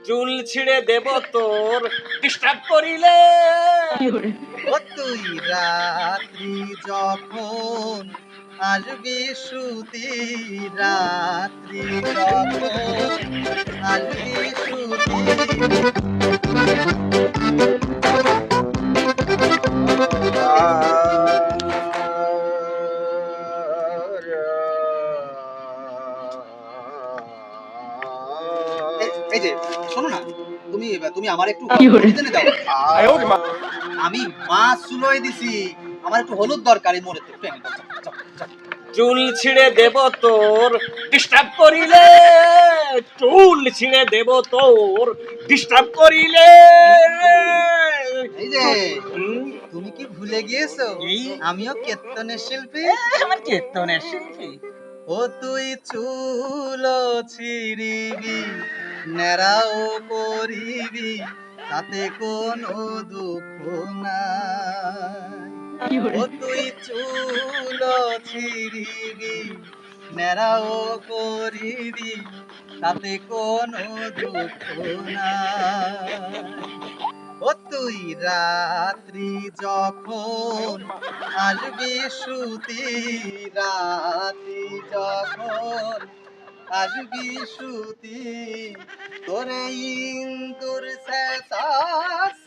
চুল ছিঁড়ে দেব তোর ডিস্টার্ব করিলে। ও তুই রাত্রি যখন আসবি শুতি, রাত্রি যখন আসবি শুতি। এই যে শোনো না, তুমি তুমি আমার একটু হলুদ এনে দাও। আমি মাছ চুলোয় দিছি, আমার একটু হলুদ দরকার এই মোড়েতে, একটু এনে দাও। যাও, যাও। চুল ছিঁড়ে দেব তোর ডিস্টার্ব করিলে, চুল ছিঁড়ে দেব তোর ডিস্টার্ব করিলে। এই যে হুম, তুমি কি ভুলে গিয়েছো কি? আমিও কীর্তনের শিল্পী। আমার কীর্তনের শিল্পী। ও তুই চুল ছিড়িবি, নেড়াও করিবি, তাতে কোনো দুঃখ নাই। ও তুই চুল ছিড়িবি, নেড়াও করিবি, তাতে কোনো দুঃখ নাই। ও তুই রাত্রি যখন আসবি শুতি, রাত্রি যখন আসবি শুতি, তোরে ইন্দুর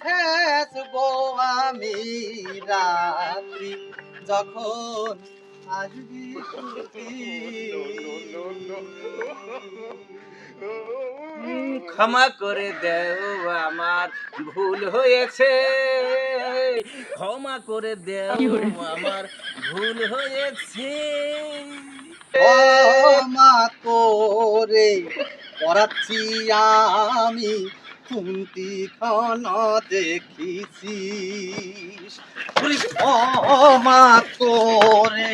শেষবো আমি, রাত্রি যখন আসবি শুতি। ক্ষমা করে দেও আমার ভুল হয়েছে, ক্ষমা করে দেও আমার ভুল হয়েছে। ক্ষমা করে পড়াচ্ছি আমি, খুন্তি খন দেখিছিস, ক্ষমা করে।